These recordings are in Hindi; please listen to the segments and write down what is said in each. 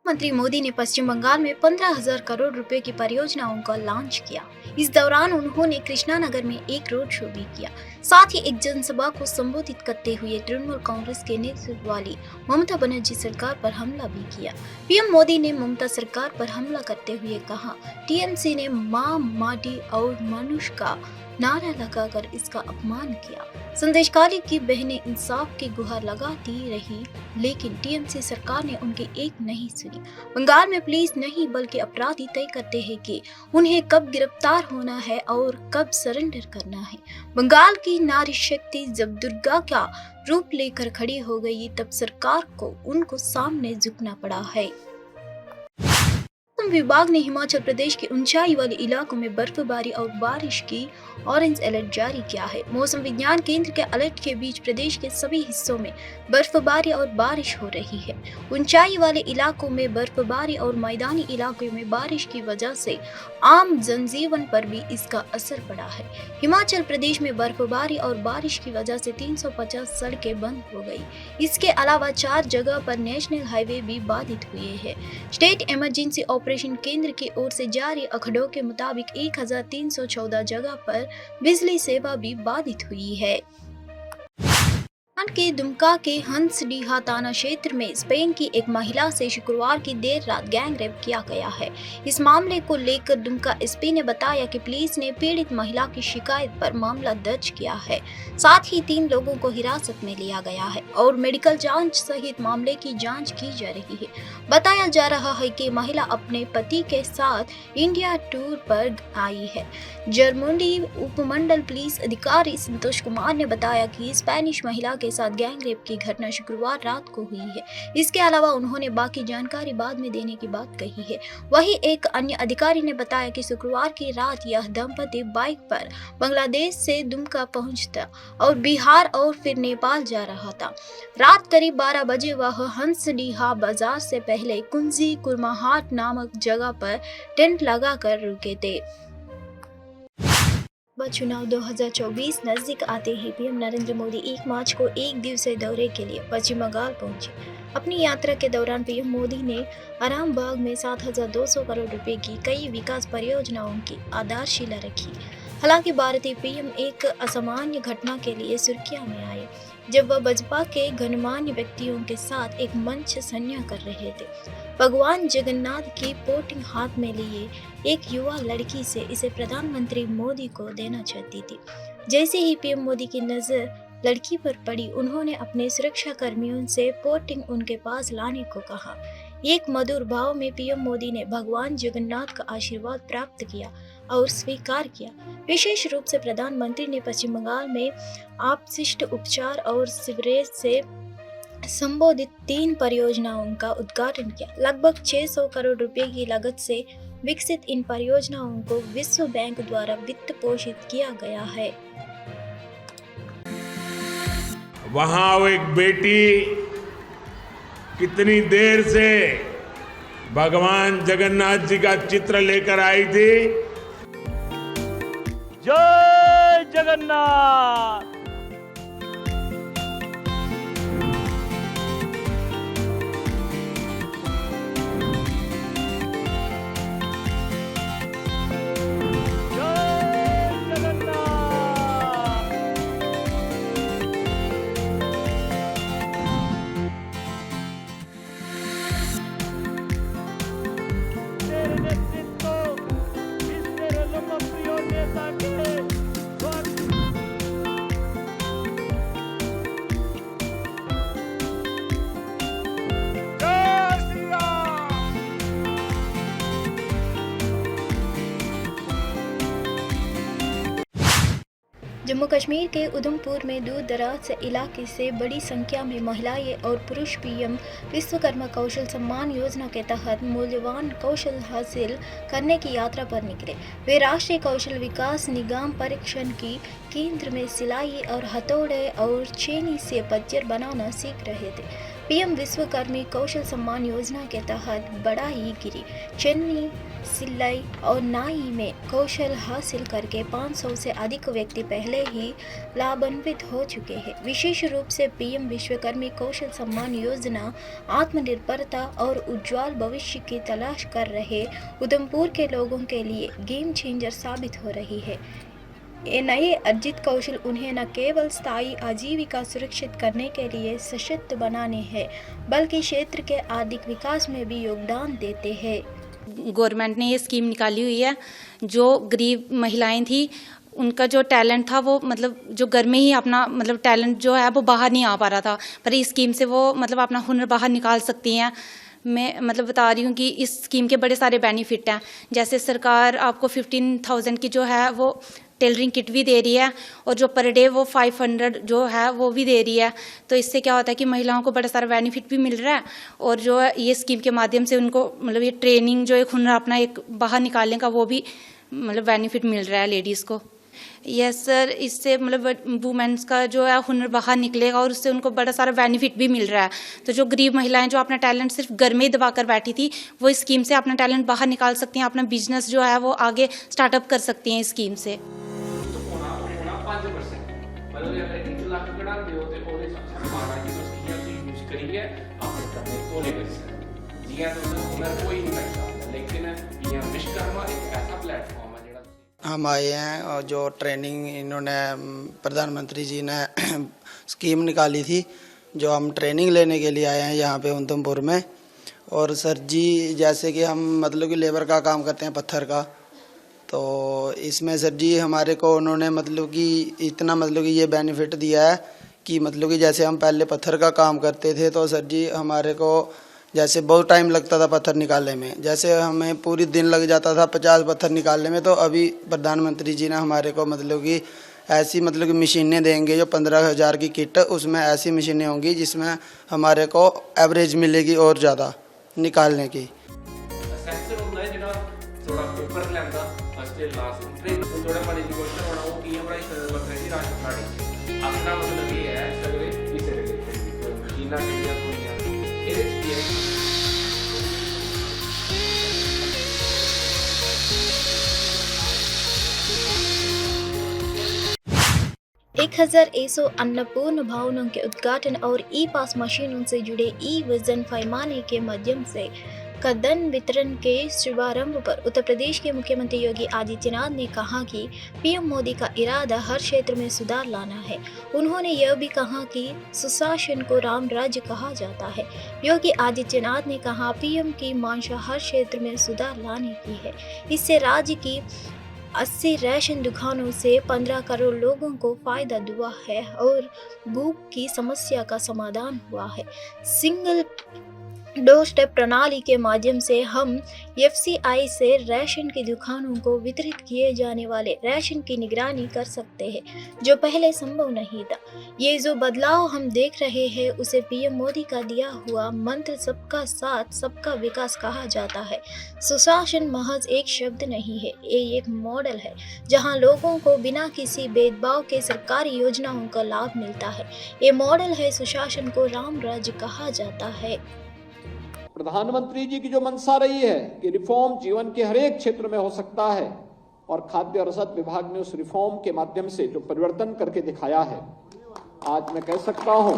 मंत्री मोदी ने पश्चिम बंगाल में 15,000 करोड़ रुपए की परियोजनाओं का लॉन्च किया। इस दौरान उन्होंने कृष्णानगर में एक रोड शो भी किया। साथ ही एक जनसभा को संबोधित करते हुए तृणमूल कांग्रेस के नेतृत्व वाली ममता बनर्जी सरकार पर हमला भी किया। पीएम मोदी ने ममता सरकार पर हमला करते हुए कहा, टीएमसी ने मां, माटी और मनुष्य का नारा लगाकर इसका अपमान किया। संदेशखाली की बहनें इंसाफ की गुहार लगाती रही, लेकिन टीएमसी सरकार ने उनकी एक नहीं सुनी। बंगाल में पुलिस नहीं बल्कि अपराधी तय करते हैं कि उन्हें कब गिरफ्तार होना है और कब सरेंडर करना है। बंगाल की नारी शक्ति जब दुर्गा का रूप लेकर खड़ी हो गई, तब सरकार को उनको सामने झुकना पड़ा है। मौसम विभाग ने हिमाचल प्रदेश के ऊंचाई वाले इलाकों में बर्फबारी और बारिश की ऑरेंज अलर्ट जारी किया है। मौसम विज्ञान केंद्र के अलर्ट के बीच प्रदेश के सभी हिस्सों में बर्फबारी और बारिश हो रही है। ऊंचाई वाले इलाकों में बर्फबारी और मैदानी इलाकों में बारिश की वजह से आम जनजीवन पर भी इसका असर पड़ा है। हिमाचल प्रदेश में बर्फबारी और बारिश की वजह से 350 सड़कें बंद हो गई। इसके अलावा 4 जगह पर नेशनल हाईवे भी बाधित हुए हैं। स्टेट इमरजेंसी ऑपरेशन केंद्र की ओर से जारी आंकड़ों के मुताबिक 1314 जगह पर बिजली सेवा भी बाधित हुई है। के दुमका के हंसडीहा थाना क्षेत्र में स्पेन की एक महिला से शुक्रवार की देर रात गैंग रेप किया गया है। इस मामले को लेकर दुमका एसपी ने बताया कि पुलिस ने पीड़ित महिला की शिकायत पर मामला दर्ज किया है। साथ ही 3 लोगों को हिरासत में लिया गया है और मेडिकल जांच सहित मामले की जांच की जा रही है। बताया जा रहा है कि महिला अपने पति के साथ इंडिया टूर पर आई है। जरमुंडी उपमंडल पुलिस अधिकारी संतोष कुमार ने बताया कि स्पेनिश महिला के साथ गैंग रेप की घटना शुक्रवार रात को हुई है। इसके अलावा उन्होंने बाकी जानकारी बाद में देने की बात कही है। वहीं एक अन्य अधिकारी ने बताया कि शुक्रवार की रात यह दंपति बाइक पर बांग्लादेश से दुमका पहुंचता और बिहार और फिर नेपाल जा रहा था। रात करीब 12 बजे वह हंसडीहा बाजार से पहले कुंजी कुरमाहाट नामक जगह पर टेंट लगाकर रुके थे। चुनाव 2024 नजदीक आते ही पीएम नरेंद्र मोदी 1 मार्च को एक दिवसीय दौरे के लिए पश्चिम बंगाल पहुंचे। अपनी यात्रा के दौरान पीएम मोदी ने आरामबाग में 7,200 करोड़ रुपए की कई विकास परियोजनाओं की आधारशिला रखी। हालांकि भारतीय पीएम एक असामान्य घटना के लिए सुर्खियों में आए, जब वह भाजपा के गणमान्य व्यक्तियों के साथ एक मंच संज्ञा कर रहे थे। भगवान जगन्नाथ की पोटिंग हाथ में लिए एक युवा लड़की से इसे प्रधानमंत्री मोदी को देना चाहती थी। जैसे ही पीएम मोदी की नजर लड़की पर पड़ी, उन्होंने अपने सुरक्षा कर्मियों से पोटिंग उनके पास लाने को कहा। एक मधुर भाव में पीएम मोदी ने भगवान जगन्नाथ का आशीर्वाद प्राप्त किया और स्वीकार किया। विशेष रूप से प्रधानमंत्री ने पश्चिम बंगाल में अपशिष्ट उपचार और सीवरेज से संबोधित 3 परियोजनाओं का उद्घाटन किया। लगभग 600 करोड़ रुपए की लागत से विकसित इन परियोजनाओं को विश्व बैंक द्वारा वित्त पोषित किया गया है। वहां वो एक बेटी कितनी देर से भगवान जगन्नाथ जी का चित्र लेकर आई थी। जय जगन्नाथ। जम्मू कश्मीर के उधमपुर में दूर दराज इलाके से बड़ी संख्या में महिलाएं और पुरुष पीएम विश्वकर्मा कौशल सम्मान योजना के तहत मूल्यवान कौशल हासिल करने की यात्रा पर निकले। वे राष्ट्रीय कौशल विकास निगम परीक्षण की केंद्र में सिलाई और हथौड़े और छेनी से पज्जर बनाना सीख रहे थे। पीएम विश्वकर्मी कौशल सम्मान योजना के तहत बड़ाईगिरी, चेन्नई, सिल्लाई और नाई में कौशल हासिल करके 500 से अधिक व्यक्ति पहले ही लाभान्वित हो चुके हैं। विशेष रूप से पीएम विश्वकर्मी कौशल सम्मान योजना आत्मनिर्भरता और उज्ज्वल भविष्य की तलाश कर रहे उधमपुर के लोगों के लिए गेम चेंजर साबित हो रही है। ये नए अर्जित कौशल उन्हें न केवल स्थायी आजीविका सुरक्षित करने के लिए सशक्त बनाने हैं, बल्कि क्षेत्र के आर्थिक विकास में भी योगदान देते हैं। गवर्नमेंट ने ये स्कीम निकाली हुई है। जो गरीब महिलाएं थी, उनका जो टैलेंट था वो मतलब जो घर में ही अपना मतलब टैलेंट जो है वो बाहर नहीं आ पा रहा था, पर इस स्कीम से वो मतलब अपना हुनर बाहर निकाल सकती हैं। मैं मतलब बता रही हूँ कि इस स्कीम के बड़े सारे बेनिफिट हैं। जैसे सरकार आपको 15,000 की जो है वो टेलरिंग किट भी दे रही है, और जो पर डे वो 500 जो है वो भी दे रही है। तो इससे क्या होता है कि महिलाओं को बड़ा सारा बेनिफिट भी मिल रहा है, और जो है ये स्कीम के माध्यम से उनको मतलब ये ट्रेनिंग जो एक हुनर अपना एक बाहर निकालने का वो भी मतलब बेनिफिट मिल रहा है लेडीज़ को। यस सर, इससे मतलब वुमेन्स का जो है हुनर बाहर निकलेगा और उससे उनको बड़ा सारा बेनिफिट भी मिल रहा है। तो जो गरीब महिलाएं जो अपना टैलेंट सिर्फ घर में ही दबा कर बैठी थी, वो इस स्कीम से अपना टैलेंट बाहर निकाल सकती हैं, अपना बिजनेस जो है वो आगे स्टार्टअप कर सकती हैं इस स्कीम से। हम आए हैं और जो ट्रेनिंग इन्होंने प्रधानमंत्री जी ने स्कीम निकाली थी, जो हम ट्रेनिंग लेने के लिए आए हैं यहाँ पे उधमपुर में। और सर जी, जैसे कि हम मतलब कि लेबर का काम करते हैं, पत्थर का, तो इसमें सर जी हमारे को उन्होंने मतलब कि इतना मतलब कि ये बेनिफिट दिया है कि मतलब कि जैसे हम पहले पत्थर का काम करते थे तो सर जी हमारे को जैसे बहुत टाइम लगता था पत्थर निकालने में, जैसे हमें पूरी दिन लग जाता था 50 पत्थर निकालने में। तो अभी प्रधानमंत्री जी ने हमारे को मतलब कि ऐसी मतलब कि मशीनें देंगे जो 15,000 की किट, उसमें ऐसी मशीनें होंगी जिसमें हमारे को एवरेज मिलेगी और ज़्यादा निकालने की। एक 1,100 अन्नपूर्ण भवनों के उद्घाटन और ई पास मशीनों से जुड़े ई विजन पैमाने के माध्यम से कदन वितरण के शुभारंभ पर उत्तर प्रदेश के मुख्यमंत्री योगी आदित्यनाथ ने कहा कि पीएम मोदी का इरादा हर क्षेत्र में सुधार लाना है। उन्होंने यह भी कहा कि सुशासन को राम राज्य कहा जाता है। योगी आदित्यनाथ ने कहा, पीएम की मंशा हर क्षेत्र में सुधार लाने की है। इससे राज्य की 80 राशन दुकानों से 15 करोड़ लोगों को फायदा हुआ है और भूख की समस्या का समाधान हुआ है। सिंगल डोर स्टेप प्रणाली के माध्यम से हम एफसीआई से राशन की दुकानों को वितरित किए जाने वाले राशन की निगरानी कर सकते हैं, जो पहले संभव नहीं था। ये जो बदलाव हम देख रहे हैं उसे पीएम मोदी का दिया हुआ मंत्र सबका साथ सबका विकास कहा जाता है। सुशासन महज एक शब्द नहीं है, ये एक मॉडल है जहां लोगों को बिना किसी भेदभाव के सरकारी योजनाओं का लाभ मिलता है। ये मॉडल है सुशासन को राम राज्य कहा जाता है। प्रधानमंत्री जी की जो मंशा रही है कि रिफॉर्म जीवन के हर एक क्षेत्र में हो सकता है, और खाद्य और रसद विभाग ने उस रिफॉर्म के माध्यम से जो परिवर्तन करके दिखाया है, आज मैं कह सकता हूं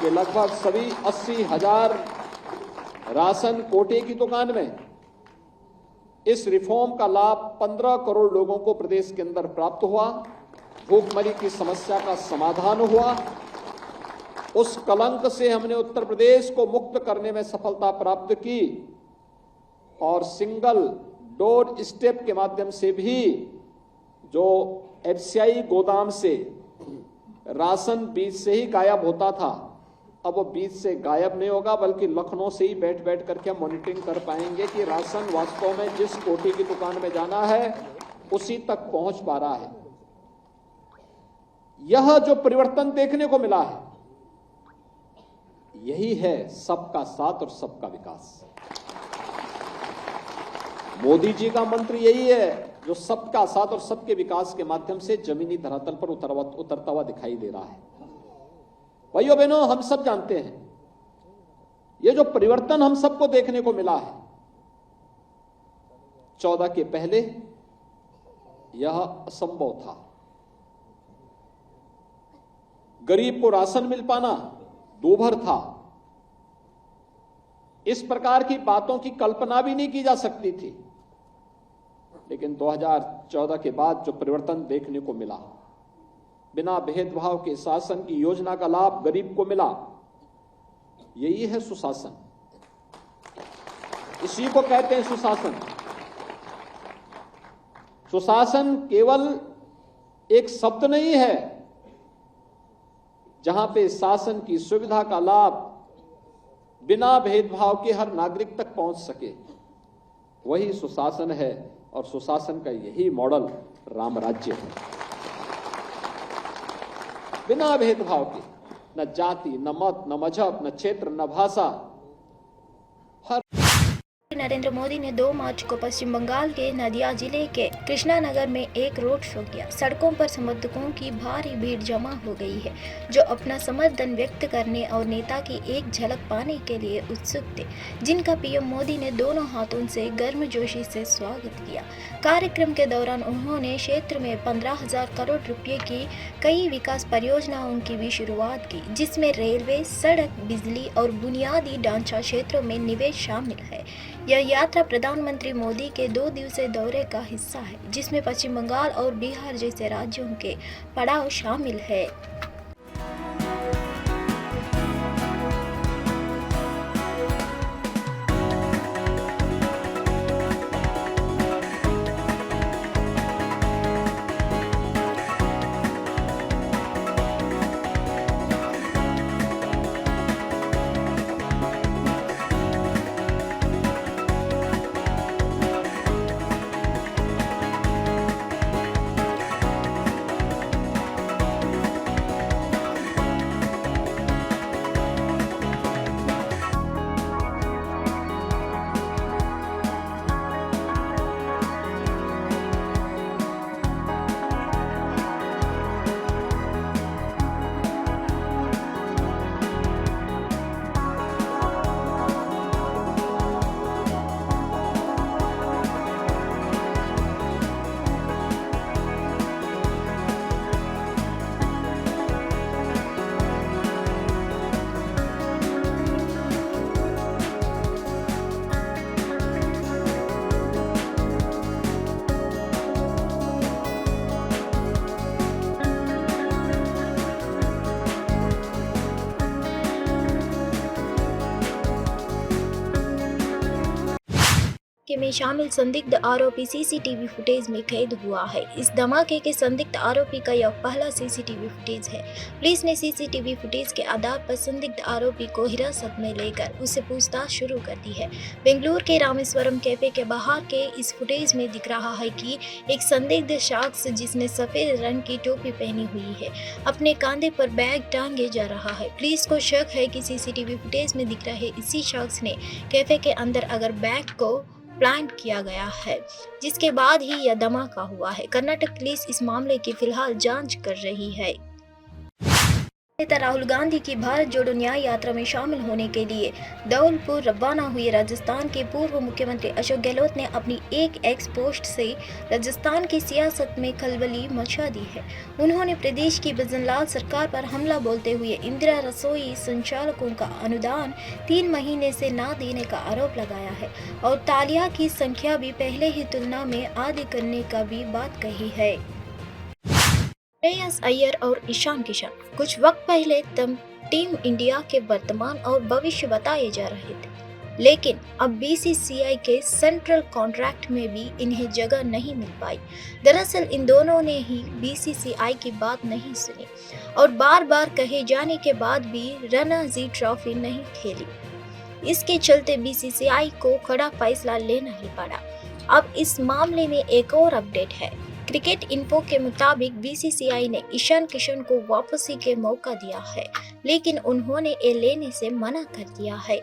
कि लगभग सभी 80,000 राशन कोटे की दुकान में इस रिफॉर्म का लाभ 15 करोड़ लोगों को प्रदेश के अंदर प्राप्त हुआ। भूखमरी की समस्या का समाधान हुआ। उस कलंक से हमने उत्तर प्रदेश को मुक्त करने में सफलता प्राप्त की, और सिंगल डोर स्टेप के माध्यम से भी जो एफसीआई गोदाम से राशन बीच से ही गायब होता था, अब वो बीच से गायब नहीं होगा, बल्कि लखनऊ से ही बैठ बैठ करके हम मॉनिटरिंग कर पाएंगे कि राशन वास्तव में जिस कोटे की दुकान में जाना है उसी तक पहुंच पा रहा है। यह जो परिवर्तन देखने को मिला है, यही है सबका साथ और सबका विकास। मोदी जी का मंत्र यही है जो सबका साथ और सबके विकास के माध्यम से जमीनी धरातल पर उतरता हुआ दिखाई दे रहा है। भाइयों बहनों, हम सब जानते हैं ये जो परिवर्तन हम सबको देखने को मिला है 14 के पहले, यह असंभव था। गरीब को राशन मिल पाना दूभर था। इस प्रकार की बातों की कल्पना भी नहीं की जा सकती थी। लेकिन 2014 के बाद जो परिवर्तन देखने को मिला, बिना भेदभाव के शासन की योजना का लाभ गरीब को मिला, यही है सुशासन। इसी को कहते हैं सुशासन। सुशासन केवल एक शब्द नहीं है जहां पे शासन की सुविधा का लाभ बिना भेदभाव के हर नागरिक तक पहुंच सके, वही सुशासन है। और सुशासन का यही मॉडल राम राज्य है। बिना भेदभाव के, न जाति, न मत, न मजहब, न क्षेत्र, न भाषा, नरेंद्र मोदी ने 2 मार्च को पश्चिम बंगाल के नदिया जिले के कृष्णानगर में एक रोड शो किया। सड़कों पर समर्थकों की भारी भीड़ जमा हो गई है, जो अपना समर्थन व्यक्त करने और नेता की एक झलक पाने के लिए उत्सुक थे, जिनका पीएम मोदी ने दोनों हाथों से गर्मजोशी से स्वागत किया। कार्यक्रम के दौरान उन्होंने क्षेत्र में 15,000 करोड़ रुपए की कई विकास परियोजनाओं की भी शुरुआत की, जिसमें रेलवे, सड़क, बिजली और बुनियादी ढांचा क्षेत्रों में निवेश शामिल है। यह यात्रा प्रधानमंत्री मोदी के 2 दिवसीय दौरे का हिस्सा है, जिसमें पश्चिम बंगाल और बिहार जैसे राज्यों के पड़ाव शामिल है। में शामिल संदिग्ध आरोपी सीसीटीवी फुटेज में कैद हुआ है। इस धमाके के संदिग्ध आरोपी का यह पहला सीसीटीवी फुटेज है। पुलिस ने सीसीटीवी फुटेज के आधार पर संदिग्ध आरोपी को हिरासत में लेकर उससे पूछताछ शुरू कर दी है। बेंगलुरु के रामेश्वरम कैफे के बाहर के इस फुटेज में दिख रहा है कि एक संदिग्ध शख्स जिसने सफेद रंग की टोपी पहनी हुई है अपने कंधे पर बैग टांगे जा रहा है। पुलिस को शक है कि सीसीटीवी फुटेज में दिख रहे इसी शख्स ने कैफे के अंदर अगर बैग को प्लान किया गया है, जिसके बाद ही यह धमाका हुआ है। कर्नाटक पुलिस इस मामले की फिलहाल जांच कर रही है। नेता राहुल गांधी की भारत जोड़ो न्याय यात्रा में शामिल होने के लिए धौलपुर रवाना हुए राजस्थान के पूर्व मुख्यमंत्री अशोक गहलोत ने अपनी एक एक्स पोस्ट से राजस्थान की सियासत में खलबली मचा दी है। उन्होंने प्रदेश की भजनलाल सरकार पर हमला बोलते हुए इंदिरा रसोई संचालकों का अनुदान 3 महीने से न देने का आरोप लगाया है और तालियां की संख्या भी पहले ही तुलना में आधी करने का भी बात कही है। श्रेयस अय्यर और ईशान किशन कुछ वक्त पहले तब टीम इंडिया के वर्तमान और भविष्य बताए जा रहे थे, लेकिन अब बीसीसीआई के सेंट्रल कॉन्ट्रैक्ट में भी इन्हें जगह नहीं मिल पाई। दरअसल इन दोनों ने ही बीसीसीआई की बात नहीं सुनी और बार बार कहे जाने के बाद भी रणजी ट्रॉफी नहीं खेली। इसके चलते बीसीसीआई को कड़ा फैसला लेना ही पड़ा। अब इस मामले में एक और अपडेट है। क्रिकेट इन्फो के मुताबिक बीसीसीआई ने ईशान किशन को वापसी के मौका दिया है, लेकिन उन्होंने ये लेने से मना कर दिया है।